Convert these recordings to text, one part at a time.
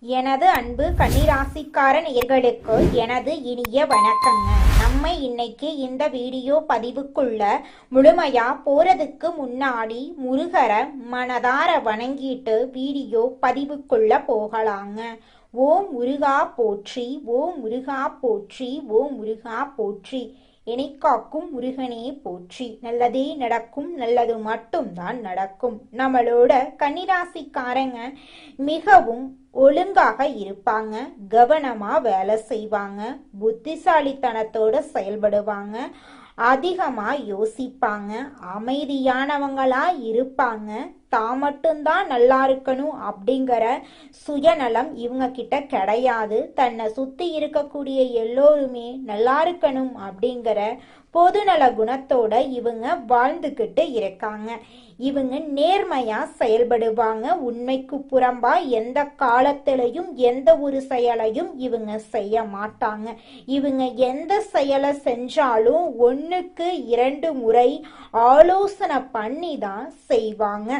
எனது அன்பு கன்னிராசிக்கார நேயர்களுக்கு எனது இனிய வணக்கங்க. நம்ம இன்னைக்கு இந்த வீடியோ பதிவுக்குள்ள முழுமையா போறதுக்கு முன்னாடி முருகரை மனதார வணங்கிட்டு வீடியோ பதிவுக்குள்ள போகலாங்க. ஓம் முருகா போற்றி, ஓம் முருகா போற்றி, ஓம் முருகா போற்றி. காக்கும் முருகனே போற்றி. நல்லதே நடக்கும், நல்லது மட்டும்தான் நடக்கும். நம்மளோட கன்னிராசிக்காரங்க மிகவும் ஒழுங்காக இருப்பாங்க, கவனமா வேலை செய்வாங்க, புத்திசாலித்தனத்தோட செயல்படுவாங்க, அதிகமா யோசிப்பாங்க, அமைதியானவங்களா இருப்பாங்க. தான் மட்டும்தான் நல்லா இருக்கணும் அப்படிங்கிற சுயநலம் இவங்க கிட்ட கிடையாது. தன்னை சுத்தி இருக்கக்கூடிய எல்லோருமே நல்லா இருக்கணும் அப்படிங்கிற பொதுநல குணத்தோட இவங்க வாழ்ந்துக்கிட்டு இருக்காங்க. இவங்க நேர்மையா செயல்படுவாங்க. உண்மைக்கு புறம்பா எந்த காலத்திலையும் எந்த ஒரு செயலையும் இவங்க செய்ய மாட்டாங்க. இவங்க எந்த செயலை செஞ்சாலும் 1க்கு 2 முறை ஆலோசனை பண்ணி தான் செய்வாங்க.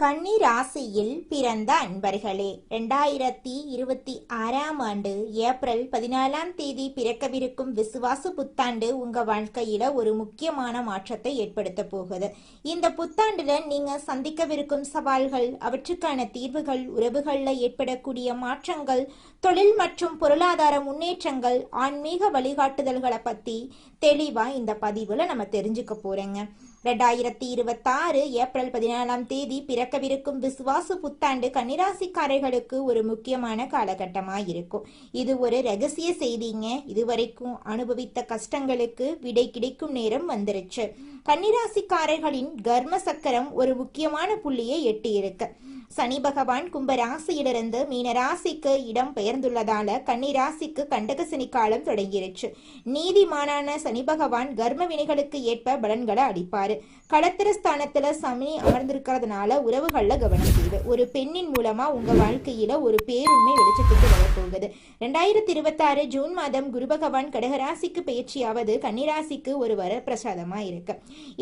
கன்னி ராசியில் பிறந்த அன்பர்களே, 2026ஆம் ஆண்டு ஏப்ரல் 14ஆம் தேதி பிறக்கவிருக்கும் விசுவாச புத்தாண்டு உங்க வாழ்க்கையில ஒரு முக்கியமான மாற்றத்தை ஏற்படுத்த போகுது. இந்த புத்தாண்டுல நீங்க சந்திக்கவிருக்கும் சவால்கள், அவற்றுக்கான தீர்வுகள், உறவுகள்ல ஏற்படக்கூடிய மாற்றங்கள், தொழில் மற்றும் பொருளாதார முன்னேற்றங்கள், ஆன்மீக வழிகாட்டுதல்களை பத்தி தெளிவா இந்த பதிவுல நம்ம தெரிஞ்சுக்க போறேங்க. 2026 ஏப்ரல் 14ஆம் தேதி பிறக்கவிருக்கும் விசுவாச புத்தாண்டு கன்னிராசிக்காரர்களுக்கு ஒரு முக்கியமான காலகட்டமா இருக்கும். இது ஒரு ரகசிய செய்திங்க. இதுவரைக்கும் அனுபவித்த கஷ்டங்களுக்கு விடை கிடைக்கும் நேரம் வந்துருச்சு. கன்னிராசிக்காரர்களின் கர்ம சக்கரம் ஒரு முக்கியமான புள்ளியை எட்டி இருக்கு. சனி பகவான் கும்ப ராசியிலிருந்து மீன ராசிக்கு இடம் பெயர்ந்துள்ளதால கன்னி ராசிக்கு கண்டக சனி காலம் தொடங்கிருச்சு. நீதிமானான சனி பகவான் கர்ம வினைகளுக்கு ஏற்ப பலன்களை அளிப்பாரு. களத்திரஸ்தானத்துல சனி அமர்ந்திருக்கிறதுனால உறவுகள்ல கவனம் தேவை. ஒரு பெண்ணின் மூலமா உங்க வாழ்க்கையில ஒரு பேருண்மை வெளிச்சத்துக்கு வரப்போகுது. 2026 ஜூன் மாதம் குரு பகவான் கடகராசிக்கு பயிற்சியாவது கன்னிராசிக்கு ஒரு வரப்பிரசாதமா இருக்கு.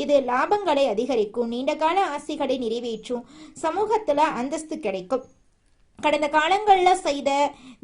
இது லாபங்களை அதிகரிக்கும், நீண்டகால ஆசைகளை நிறைவேற்றும், சமூகத்துல அந்தஸ்து கிடைக்கும். கடந்த காலங்கள்ல செய்த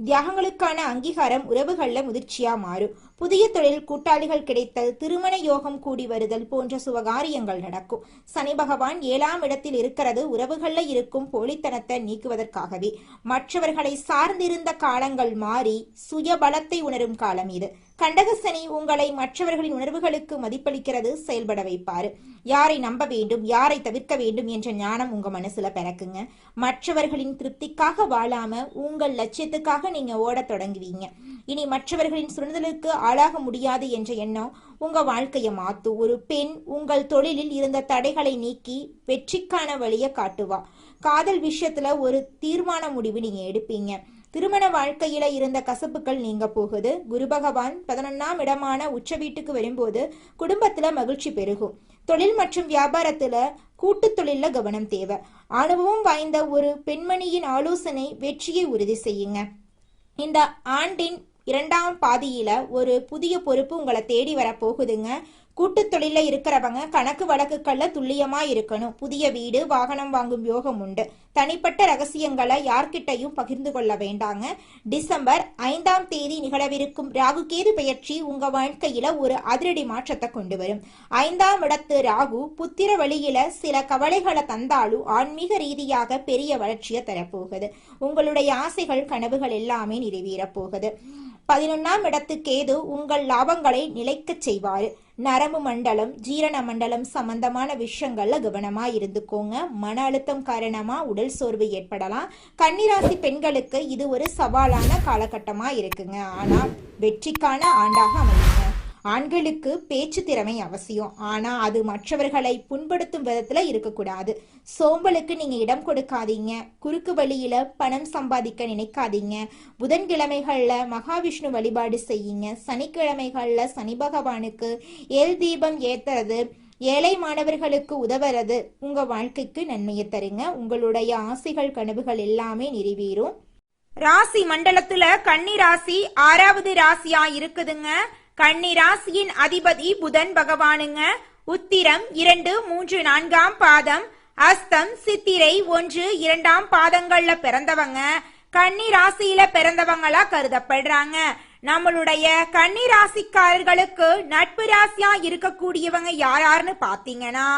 தியாகங்களுக்கான அங்கீகாரம் உறவுகள்ல முதிர்ச்சியா மாறும். புதிய தொழில் கூட்டாளிகள் கிடைத்தல், திருமண யோகம் கூடி வருதல் போன்ற சுபகாரியங்கள் நடக்கும். சனி பகவான் 7ஆம் இடத்தில் இருக்கிறது உறவுகள்ல இருக்கும் போலித்தனத்தை நீக்குவதற்காகவே. மற்றவர்களை சார்ந்திருந்த காலங்கள் மாறி சுய பலத்தை உணரும் காலம் இது. கண்டக சனி உங்களை மற்றவர்களின் உணர்வுகளுக்கு மதிப்பளிக்கிறது, செயல்பட வைப்பாரு. யாரை நம்ப வேண்டும், யாரை தவிர்க்க வேண்டும் என்ற ஞானம் உங்க மனசுல பிறக்குங்க. மற்றவர்களின் திருப்திக்காக வாழாம உங்கள் லட்சியத்துக்காக நீங்க ஓட தொடங்குவீங்க. இனி மற்றவர்களின் சுரண்டலுக்கு ஆளாக முடியாது என்ற எண்ணம் உங்க வாழ்க்கையை மாத்தும். ஒரு பெண் உங்கள் தொழிலில் இருந்த தடைகளை நீக்கி வெற்றிக்கான வழியை காட்டுவா. காதல் விஷயத்துல ஒரு தீர்மான முடிவு நீங்க எடுப்பீங்க. திருமண வாழ்க்கையில இருந்த கசப்புகள் நீங்க போகுது. குரு பகவான் 11ஆம் இடமான உச்ச வீட்டுக்கு வரும்போது குடும்பத்துல மகிழ்ச்சி பெருகும். தொழில் மற்றும் வியாபாரத்துல கூட்டு தொழில கவனம் தேவை. அனுபவம் வாய்ந்த ஒரு பெண்மணியின் ஆலோசனை வெற்றியை உறுதி செய்யுங்க. இந்த ஆண்டின் 2ஆம் பாதியில ஒரு புதிய பொறுப்பு உங்களை தேடி வர போகுதுங்க. கூட்டு தொழில இருக்கிறவங்க கணக்கு வழக்குகள்ல துல்லியமா இருக்கணும். புதிய வீடு, வாகனம் வாங்கும் யோகம் உண்டு. தனிப்பட்ட ரகசியங்களை யார்கிட்டையும் பகிர்ந்து கொள்ள வேண்டாங்க. டிசம்பர் 5ஆம் தேதி நிகழவிருக்கும் ராகு கேது பெயர்ச்சி உங்க வாழ்க்கையில ஒரு அதிரடி மாற்றத்தை கொண்டு வரும். 5ஆம் இடத்து ராகு புத்திர வழியில சில கவலைகளை தந்தாலும் ஆன்மீக ரீதியாக பெரிய வளர்ச்சியை தரப்போகுது. உங்களுடைய ஆசைகள், கனவுகள் எல்லாமே நிறைவேற போகுது. 11ஆம் இடத்து கேது உங்கள் லாபங்களை நிலைக்க செய்வாரு. நரம்பு மண்டலம், ஜீரண மண்டலம் சம்பந்தமான விஷயங்கள்ல கவனமா இருந்துக்கோங்க. மன அழுத்தம் காரணமா உடல் சோர்வு ஏற்படலாம். கன்னிராசி பெண்களுக்கு இது ஒரு சவாலான காலகட்டமா இருக்குங்க. ஆனா வெற்றிக்கான ஆண்டாக அமையுங்க. ஆண்களுக்கு பேச்சு திறமை அவசியம், ஆனா அது மற்றவர்களை புண்படுத்தும் விதத்துல இருக்கக்கூடாது. சோம்பலுக்கு நீங்க இடம் கொடுக்காதீங்க. குறுக்கு வழியில பணம் சம்பாதிக்க நினைக்காதீங்க. புதன்கிழமைகள்ல மகாவிஷ்ணு வழிபாடு செய்யுங்க. சனிக்கிழமைகள்ல சனி பகவானுக்கு ஏல் தீபம் ஏத்துறது, ஏழை மாணவர்களுக்கு உதவுறது உங்க வாழ்க்கைக்கு நன்மையை தருங்க. உங்களுடைய ஆசைகள், கனவுகள் எல்லாமே நிறைவேறும். ராசி மண்டலத்துல கன்னி ராசி 6வது ராசியா இருக்குதுங்க. கன்னி ராசியின் அதிபதி புதன் பகவானுங்க. உத்திரம் 2, 3, 4ஆம் பாதம், அஸ்தம், சித்திரை 1, 2ஆம் பாதங்கள்ல பிறந்தவங்க கன்னி ராசியில பிறந்தவங்களா கருதப்படுறாங்க. நம்மளுடைய கன்னி ராசிக்காரர்களுக்கு நட்பு ராசியா இருக்கக்கூடியவங்க யாருன்னு பாத்தீங்கன்னா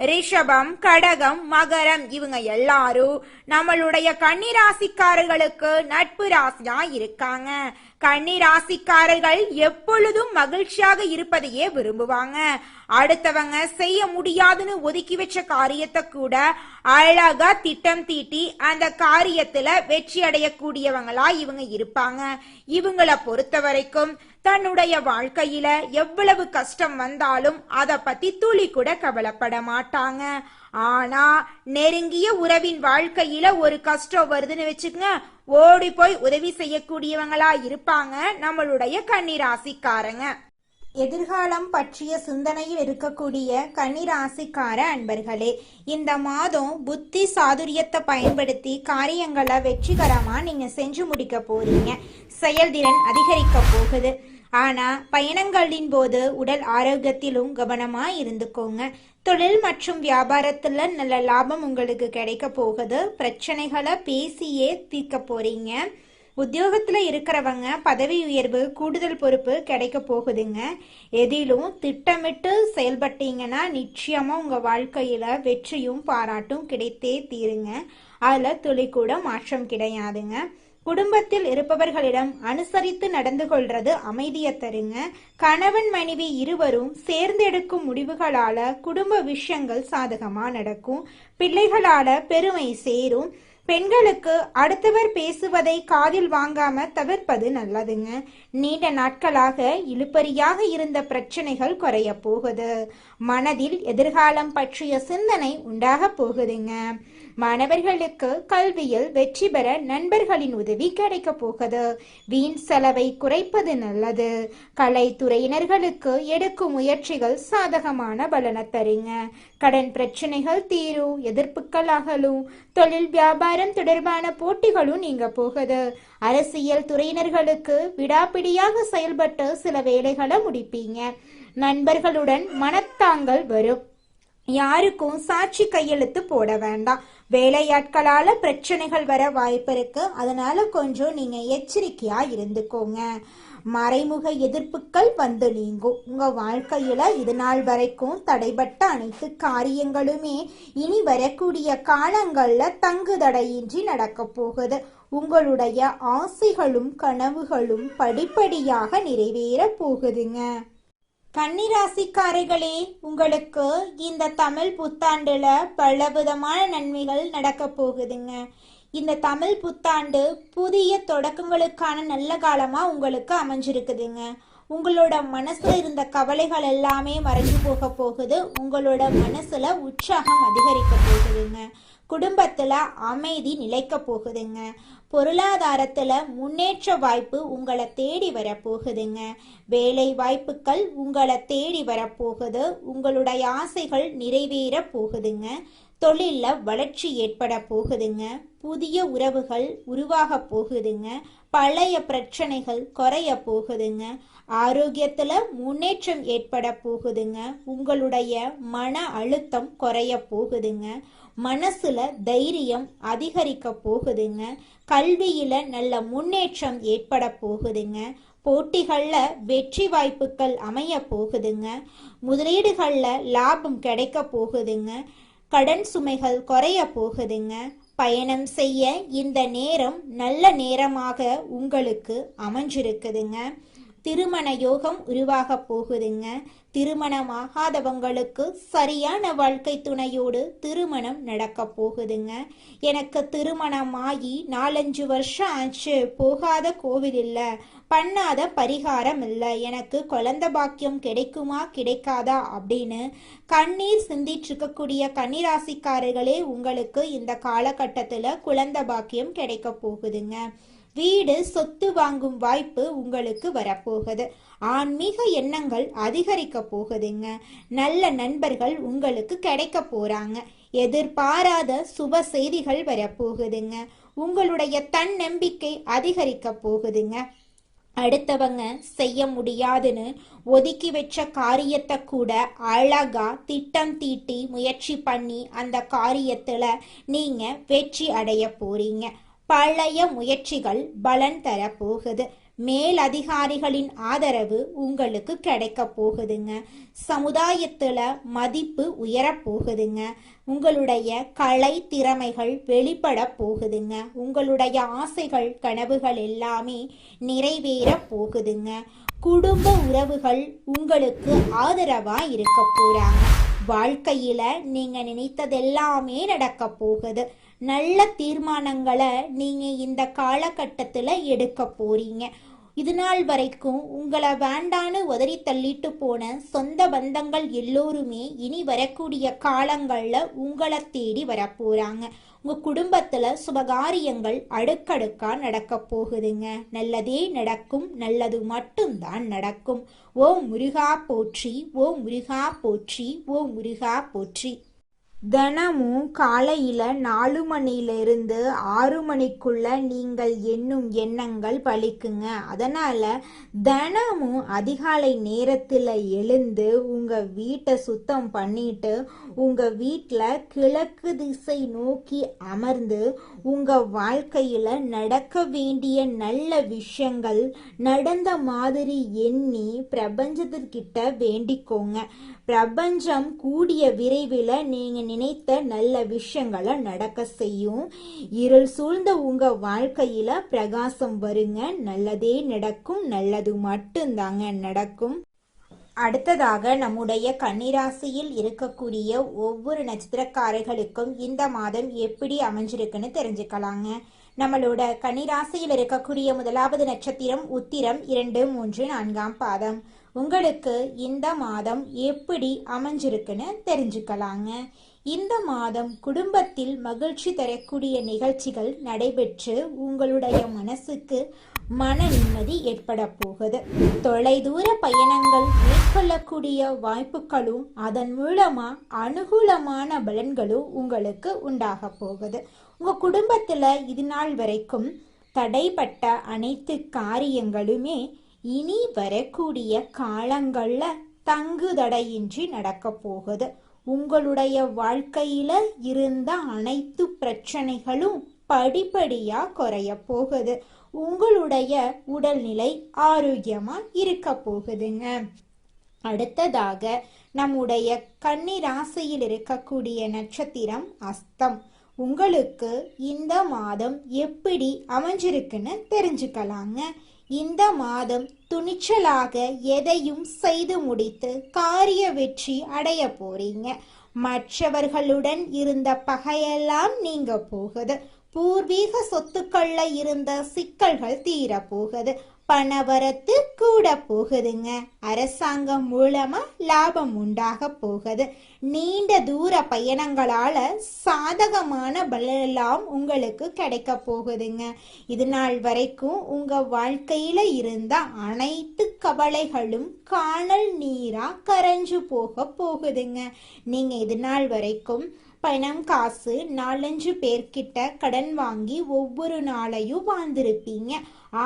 ரிஷபம், கடகம், மகரம், இவங்க எல்லாரும் நம்மளுடைய கன்னி ராசிக்காரர்களுக்கு நட்பு ராசியா இருக்காங்க. கன்னி ராசிக்காரர்கள் எப்பொழுதும் மகிழ்ச்சியாக இருப்பதையே விரும்புவாங்க. அடுத்தவங்க செய்ய முடியாதுன்னு ஒதுக்கி வச்ச காரியத்தை கூட அழகா திட்டம் தீட்டி அந்த காரியத்துல வெற்றி அடையக்கூடியவங்களா இவங்க இருப்பாங்க. இவங்கள பொறுத்த வரைக்கும் தன்னுடைய வாழ்க்கையில எவ்வளவு கஷ்டம் வந்தாலும் அத பத்தி துளி கூட கவலைப்பட மாட்டாங்க. ஆனா நெருங்கிய உறவின் வாழ்க்கையில ஒரு கஷ்டம் வருதுன்னு வச்சுக்கங்க, ஓடி போய் உதவி செய்யக்கூடியவங்களா இருப்பாங்க நம்மளுடைய கன்னிராசிக்காரங்க. எதிர்காலம் பற்றிய சிந்தனையில் இருக்கக்கூடிய கன்னிராசிக்கார அன்பர்களே, இந்த மாதம் புத்தி சாதுரியத்தை பயன்படுத்தி காரியங்களை வெற்றிகரமா நீங்க செஞ்சு முடிக்க போறீங்க. செயல்திறன் அதிகரிக்க போகுது. ஆனா பயணங்களின் போது உடல் ஆரோக்கியத்திலும் கவனமா இருந்துக்கோங்க. தொழில் மற்றும் வியாபாரத்துல நல்ல லாபம் உங்களுக்கு கிடைக்க போகுது. பிரச்சனைகளை பேசியே தீர்க்க போறீங்க. உத்தியோகத்துல இருக்கிறவங்க பதவி உயர்வு, கூடுதல் பொறுப்பு கிடைக்க போகுதுங்க. எதிலும் திட்டமிட்டு செயல்பட்டீங்கன்னா நிச்சயமா உங்க வாழ்க்கையில வெற்றியும் பாராட்டும் கிடைத்தே தீருங்க. அதுல துளி கூட மாற்றம் கிடையாதுங்க. குடும்பத்தில் இருப்பவர்களிடம் அனுசரித்து நடந்து கொள்றது அமைதியை தருங்க. கணவன் மனைவி இருவரும் சேர்ந்தெடுக்கும் முடிவுகளால குடும்ப விஷயங்கள் சாதகமா நடக்கும். பிள்ளைகளால பெருமை சேரும். பெண்களுக்கு அடுத்தவர் பேசுவதை காதில் வாங்காம தவிர்ப்பது நல்லதுங்க. நீண்ட நாட்களாக இழுபறியாக இருந்த பிரச்சனைகள் குறைய போகுது. மனதில் எதிர்காலம் பற்றிய சிந்தனை உண்டாக போகுதுங்க. மாணவர்களுக்கு கல்வியில் வெற்றி பெற நண்பர்களின் உதவி கிடைக்க போகுது. வீண் செலவை குறைப்பது நல்லது. கலைத்துறையினர்களுக்கு எடுக்கும் முயற்சிகள் சாதகமான பலனை தருங்க. கடன் பிரச்சனைகள் தீரும். எதிர்ப்புகள் அகலும். தொழில் வியாபாரம் தொடர்பான போட்டிகளும் நீங்க போகுது. அரசியல் துறையினர்களுக்கு விடாப்பிடியாக செயல்பட்டு சில வேலைகளை முடிப்பீங்க. நண்பர்களுடன் மனத்தாங்கள் வரும். யாருக்கும் சாட்சி கையெழுத்து போட வேண்டாம். வேலையாட்களால பிரச்சனைகள் வர வாய்ப்பு இருக்கு. அதனால கொஞ்சம் நீங்க எச்சரிக்கையா இருந்துக்கோங்க. மறைமுக எதிர்ப்புகள் வந்து நீங்கும். உங்க வாழ்க்கையில இது நாள் வரைக்கும் தடைபட்ட அனைத்து காரியங்களுமே இனி வரக்கூடிய காலங்கள்ல தங்கு தடையின்றி நடக்க போகுது. உங்களுடைய ஆசைகளும் கனவுகளும் படிப்படியாக நிறைவேற போகுதுங்க. கன்னிராசிக்காரர்களே, உங்களுக்கு இந்த தமிழ் புத்தாண்டுல பலவிதமான நன்மைகள் நடக்க போகுதுங்க. இந்த தமிழ் புத்தாண்டு புதிய தொடக்கங்களுக்கான நல்ல காலமா உங்களுக்கு அமைஞ்சிருக்குதுங்க. உங்களோட மனசுல இருந்த கவலைகள் எல்லாமே மறைஞ்சு போக போகுது. உங்களோட மனசுல உற்சாகம் அதிகரிக்க போகுதுங்க. குடும்பத்துல அமைதி நிலைக்க போகுதுங்க. பொருளாதாரத்துல முன்னேற்ற வாய்ப்பு உங்களை தேடி வரப்போகுதுங்க. வேலை வாய்ப்புகள் உங்களை தேடி வரப்போகுது. உங்களுடைய ஆசைகள் நிறைவேற போகுதுங்க. தொழில்ல வளர்ச்சி ஏற்பட போகுதுங்க. புதிய உறவுகள் உருவாக போகுதுங்க. பழைய பிரச்சனைகள் குறைய போகுதுங்க. ஆரோக்கியத்துல முன்னேற்றம் ஏற்பட போகுதுங்க. உங்களுடைய மன அழுத்தம் குறைய போகுதுங்க. மனசுல தைரியம் அதிகரிக்க போகுதுங்க. கல்வியில நல்ல முன்னேற்றம் ஏற்பட போகுதுங்க. போட்டிகள்ல வெற்றி வாய்ப்புகள் அமைய போகுதுங்க. முதலீடுகள்ல லாபம் கிடைக்க போகுதுங்க. கடன் சுமைகள் குறைய போகுதுங்க. பயணம் செய்ய இந்த நேரம் நல்ல நேரமாக உங்களுக்கு அமைஞ்சிருக்குதுங்க. திருமண யோகம் உருவாக போகுதுங்க. திருமணமாகாதவங்களுக்கு சரியான வாழ்க்கை துணையோடு திருமணம் நடக்க போகுதுங்க. எனக்கு திருமணமாகி 4-5 வருஷம் ஆச்சு, போகாத கோவில் இல்லை, பண்ணாத பரிகாரம் இல்லை, எனக்கு குழந்தை பாக்கியம் கிடைக்குமா கிடைக்காதா அப்படின்னு கண்ணீர் சிந்திட்டு இருக்கக்கூடிய கன்னிராசிக்காரர்களே, உங்களுக்கு இந்த காலகட்டத்தில் குழந்தை பாக்கியம் கிடைக்க போகுதுங்க. வீடு சொத்து வாங்கும் வாய்ப்பு உங்களுக்கு வரப்போகுது. ஆன்மீக எண்ணங்கள் அதிகரிக்க போகுதுங்க. நல்ல நண்பர்கள் உங்களுக்கு கிடைக்க போறாங்க. எதிர்பாராத சுப செய்திகள் வரப்போகுதுங்க. உங்களுடைய தன்னம்பிக்கை அதிகரிக்க போகுதுங்க. அடுத்தவங்க செய்ய முடியாதுன்னு ஒதுக்கி வச்ச காரியத்தை கூட அழகா திட்டம் தீட்டி முயற்சி பண்ணி அந்த காரியத்துல நீங்க வெற்றி அடைய போறீங்க. பழைய முயற்சிகள் பலன் தரப்போகுது. மேலதிகாரிகளின் ஆதரவு உங்களுக்கு கிடைக்க போகுதுங்க. சமுதாயத்துல மதிப்பு உயரப்போகுதுங்க. உங்களுடைய கலை திறமைகள் வெளிப்பட போகுதுங்க. உங்களுடைய ஆசைகள் கனவுகள் எல்லாமே நிறைவேற போகுதுங்க. குடும்ப உறவுகள் உங்களுக்கு ஆதரவா இருக்க போறாங்க. வாழ்க்கையில நீங்க நினைத்ததெல்லாமே நடக்க போகுது. நல்ல தீர்மானங்களை நீங்க இந்த காலகட்டத்துல எடுக்க போறீங்க. இது நாள் வரைக்கும் உங்களை வேண்டான்னு உதறி தள்ளிட்டு போன சொந்த பந்தங்கள் எல்லோருமே இனி வரக்கூடிய காலங்கள்ல உங்களை தேடி வரப்போறாங்க. உங்க குடும்பத்துல சுபகாரியங்கள் அடுக்கடுக்கா நடக்க போகுதுங்க. நல்லதே நடக்கும், நல்லது மட்டும்தான் நடக்கும். ஓம் முருகா போற்றி, ஓம் முருகா போற்றி, ஓம் முருகா போற்றி. தினமும் காலையில 4 மணியிலிருந்து 6 மணிக்குள்ள நீங்கள் எண்ணும் எண்ணங்கள் பலிக்குங்க. அதனால தினமும் அதிகாலை நேரத்துல எழுந்து உங்க வீட்டை சுத்தம் பண்ணிட்டு உங்க வீட்டில் கிழக்கு திசை நோக்கி அமர்ந்து உங்க வாழ்க்கையில நடக்க வேண்டிய நல்ல விஷயங்கள் நடந்த மாதிரி எண்ணி பிரபஞ்சத்திற்கிட்ட வேண்டிக்கோங்க. பிரபஞ்சம் கூடிய விரைவில் நீங்க நினைத்த நல்ல விஷயங்களை நடக்க செய்யும். இருள் சூழ்ந்த உங்க வாழ்க்கையில பிரகாசம் வருங்க. நல்லதே நடக்கும், நல்லது மட்டும்தாங்க நடக்கும். அடுத்ததாக நம்முடைய கன்னிராசியில் இருக்கக்கூடிய ஒவ்வொரு நட்சத்திரக்காரர்களுக்கும் இந்த மாதம் எப்படி அமைஞ்சிருக்குன்னு தெரிஞ்சுக்கலாங்க. நம்மளோட கன்னிராசியில் இருக்கக்கூடிய முதலாவது நட்சத்திரம் உத்திரம் 2, 3, 4ஆம் பாதம். உங்களுக்கு இந்த மாதம் எப்படி அமைஞ்சிருக்குன்னு தெரிஞ்சுக்கலாங்க. இந்த மாதம் குடும்பத்தில் மகிழ்ச்சி தரக்கூடிய நிகழ்ச்சிகள் நடைபெற்று உங்களுடைய மனசுக்கு மன நிம்மதி ஏற்பட போகுது. தொலைதூர பயணங்கள் மேற்கொள்ளக்கூடிய வாய்ப்புகளும் அதன் மூலமா அனுகூலமான பலன்களும் உங்களுக்கு உண்டாக போகுது. உங்க குடும்பத்துல இது நாள் வரைக்கும் தடைப்பட்ட அனைத்து காரியங்களுமே இனி வரக்கூடிய காலங்கள்ல தங்குதடையின்றி நடக்க போகுது. உங்களுடைய வாழ்க்கையில இருந்த அனைத்து பிரச்சனைகளும் படிப்படியா குறைய போகுது. உங்களுடைய உடல்நிலை ஆரோக்கியமா இருக்க போகுதுங்க. அடுத்ததாக நம்முடைய கன்னி ராசியில் இருக்கக்கூடிய நட்சத்திரம் அஸ்தம். உங்களுக்கு இந்த மாதம் எப்படி அமைஞ்சிருக்குன்னு தெரிஞ்சுக்கலாங்க. இந்த மாதம் துணிச்சலாக எதையும் செய்து முடித்து காரிய வெற்றி அடைய போறீங்க. மற்றவர்களுடன் இருந்த பகையெல்லாம் நீங்க போகுது. பூர்வீக சொத்துக்கள்ல இருந்த சிக்கல்கள் தீர போகுது. பணவரத்து கூட போகுதுங்க. அரசாங்கம் மூலமா லாபம் உண்டாக போகுது. நீண்ட தூர பயணங்களால சாதகமான பலனெல்லாம் உங்களுக்கு கிடைக்க போகுதுங்க. இது நாள் வரைக்கும் உங்க வாழ்க்கையில இருந்த அனைத்து கவலைகளும் காணல் நீரா கரைஞ்சு போக போகுதுங்க. நீங்க இது நாள் வரைக்கும் பணம் காசு 4-5 பேர்கிட்ட கடன் வாங்கி ஒவ்வொரு நாளையும் வாழ்ந்திருப்பீங்க.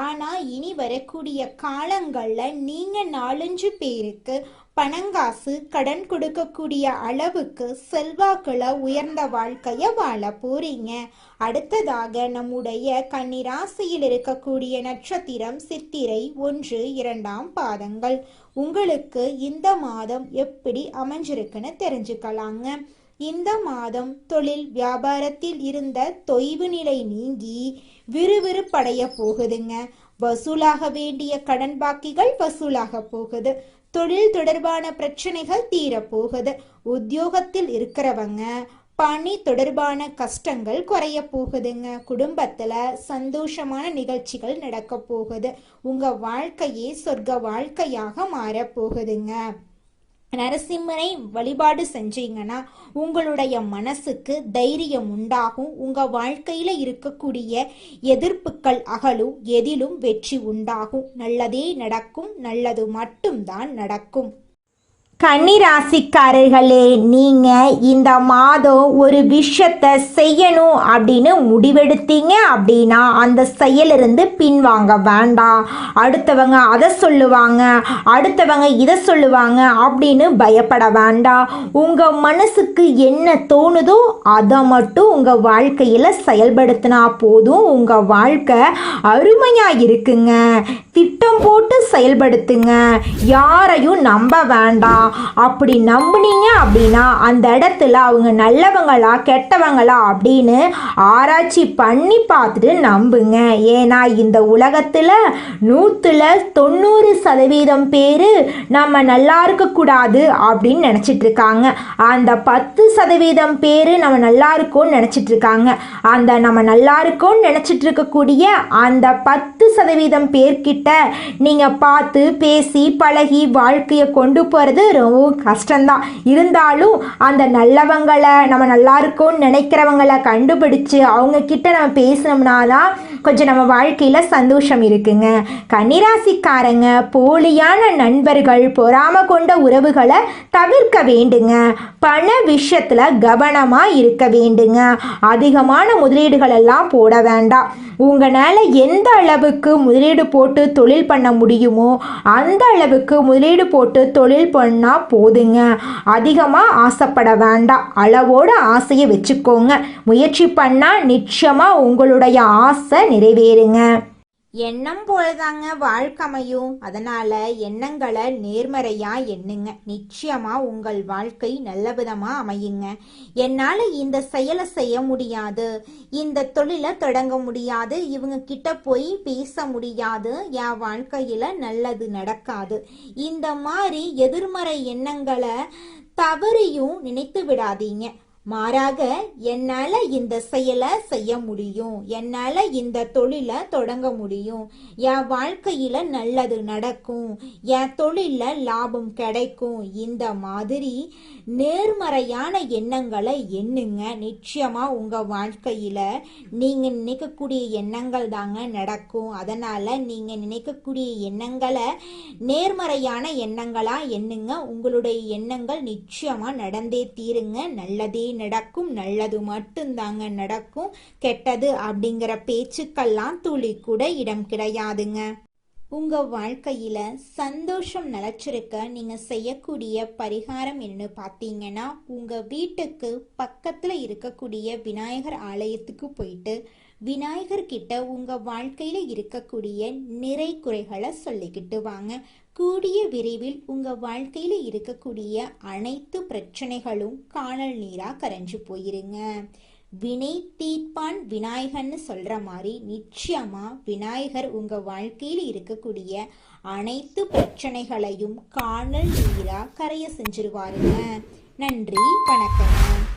ஆனா இனி வரக்கூடிய காலங்கள்ல நீங்க 4-5 பேருக்கு பணங்காசு கடன் கொடுக்கக்கூடிய அளவுக்கு செல்வாக்குல உயர்ந்த வாழ்க்கைய வாழ போறீங்க. அடுத்ததாக நம்முடைய கன்னிராசியில் இருக்கக்கூடிய நட்சத்திரம் சித்திரை 1, 2ஆம் பாதங்கள். உங்களுக்கு இந்த மாதம் எப்படி அமைஞ்சிருக்குன்னு தெரிஞ்சுக்கலாங்க. இந்த மாதம் தொழில் வியாபாரத்தில் இருந்த தொய்வு நிலை நீங்கி விறுவிறுப்படைய போகுதுங்க. வசூலாக வேண்டிய கடன் பாக்கிகள் வசூலாக போகுது. தொழில் தொடர்பான பிரச்சனைகள் தீர போகுது. உத்தியோகத்தில் இருக்கிறவங்க பணி தொடர்பான கஷ்டங்கள் குறைய போகுதுங்க. குடும்பத்துல சந்தோஷமான நிகழ்ச்சிகள் நடக்க போகுது. உங்க வாழ்க்கையே சொர்க்க வாழ்க்கையாக மாற போகுதுங்க. நரசிம்மரை வழிபாடு செஞ்சீங்கன்னா உங்களுடைய மனசுக்கு தைரியம் உண்டாகும். உங்க வாழ்க்கையில இருக்கக்கூடிய எதிர்ப்புகள் அகலும். எதிலும் வெற்றி உண்டாகும். நல்லதே நடக்கும், நல்லது மட்டும்தான் நடக்கும். கன்னிராசிக்காரர்களே, நீங்க இந்த மாதம் ஒரு விஷயத்தை செய்யணும் அப்படின்னு முடிவெடுத்தீங்க அப்படின்னா அந்த செயலிருந்து பின்வாங்க வேண்டாம். அடுத்தவங்க அதை சொல்லுவாங்க, அடுத்தவங்க இதை சொல்லுவாங்க அப்படின்னு பயப்பட வேண்டாம். உங்க மனசுக்கு என்ன தோணுதோ அதை மட்டும் உங்க வாழ்க்கையில செயல்படுத்தினா போதும். உங்க வாழ்க்கை அருமையா இருக்குங்க. திட்டம் போட்டு செயல்படுத்துங்க. யாரையும் நம்ப வேண்டாம். அப்படி நம்புனீங்க அப்படின்னா அந்த இடத்துல அவங்க நல்லவங்களா கெட்டவங்களா அப்படின்னு ஆராய்ச்சி பண்ணி பார்த்துட்டு நம்புங்க. ஏன்னா இந்த உலகத்தில் 100% பேர் நம்ம நல்லா இருக்கக்கூடாது அப்படின்னு நினச்சிட்டு இருக்காங்க. அந்த 10% பேர் நம்ம நல்லா இருக்கோன்னு நினச்சிட்டு இருக்காங்க. அந்த நம்ம நல்லா இருக்கோன்னு நினச்சிட்டு இருக்கக்கூடிய அந்த 10% பேர்கிட்ட நீங்கள் பார்த்து பேசி பழகி வாழ்க்கையை கொண்டு போகிறது ரொம்ப கஷ்டம்தான். இருந்தாலும் அந்த நல்லவங்களை, நம்ம நல்லா இருக்கோன்னு நினைக்கிறவங்களை கண்டுபிடிச்சு அவங்க கிட்ட நம்ம பேசினோம்னா தான் கொஞ்சம் நம்ம வாழ்க்கையில் சந்தோஷம் இருக்குங்க. கன்னிராசிக்காரங்க, போலியான நண்பர்கள், பொறாமை கொண்ட உறவுகளை தவிர்க்க வேண்டுங்க. பண விஷயத்தில் கவனமாக இருக்க வேண்டுங்க. அதிகமான முதலீடுகள் எல்லாம் போட வேண்டாம். உங்களால் எந்த அளவுக்கு முதலீடு போட்டு தொழில் பண்ண முடியுமோ அந்த அளவுக்கு முதலீடு போட்டு தொழில் பண்ணால் போதுங்க. அதிகமாக ஆசைப்பட வேண்டாம். அளவோட ஆசையை வச்சுக்கோங்க. முயற்சி பண்ணால் நிச்சயமாக உங்களுடைய ஆசை நிறைவேறுங்க. எண்ணம் போலதாங்க வாழ்க்கை அமையும். அதனால எண்ணங்களை நேர்மறையா எண்ணுங்க. நிச்சயமா உங்கள் வாழ்க்கை நல்ல விதமா அமையுங்க. என்னால இந்த செயலை செய்ய முடியாது, இந்த தொழிலை தொடங்க முடியாது, இவங்க கிட்ட போய் பேச முடியாது, என் வாழ்க்கையில நல்லது நடக்காது, இந்த மாதிரி எதிர்மறை எண்ணங்களை தவறியும் நினைத்து விடாதீங்க. மாறாக என்னால இந்த செயலை செய்ய முடியும், என்னால இந்த தொழிலை தொடங்க முடியும், என் வாழ்க்கையில நல்லது நடக்கும், என் தொழில லாபம் கிடைக்கும், இந்த மாதிரி நேர்மறையான எண்ணங்களை எண்ணுங்க. நிச்சயமா உங்க வாழ்க்கையில நீங்க நினைக்கக்கூடிய எண்ணங்கள் தாங்க நடக்கும். அதனால நீங்க நினைக்கக்கூடிய எண்ணங்களை நேர்மறையான எண்ணங்களா எண்ணுங்க. உங்களுடைய எண்ணங்கள் நிச்சயமா நடந்தே தீருங்க. நல்லதே நடக்கும். நல்லது மட்டும்தாங்க நடக்கும். கெட்டது அப்படிங்கிற பேச்சுக்கெல்லாம் துளி கூட இடம் கிடையாதுங்க. உங்க வாழ்க்கையில சந்தோஷம் நிலைச்சிருக்க நீங்க செய்யக்கூடிய பரிகாரம் என்னன்னு பார்த்தீங்கன்னா, உங்க வீட்டுக்கு பக்கத்துல இருக்கக்கூடிய விநாயகர் ஆலயத்துக்கு போயிட்டு விநாயகர் கிட்ட உங்க வாழ்க்கையில இருக்கக்கூடிய நிறை குறைகளை சொல்லிக்கிட்டு வாங்க. கூடிய விரைவில் உங்க வாழ்க்கையில இருக்கக்கூடிய அனைத்து பிரச்சனைகளும் காணல் நீரா கரைஞ்சு போயிருங்க. வினை தீர்ப்பான் விநாயகர்னு சொல்ற மாதிரி நிச்சயமா விநாயகர் உங்க வாழ்க்கையில இருக்கக்கூடிய அனைத்து பிரச்சனைகளையும் காணல் நீரா கரைய செஞ்சிருவாருங்க. நன்றி, வணக்கம்.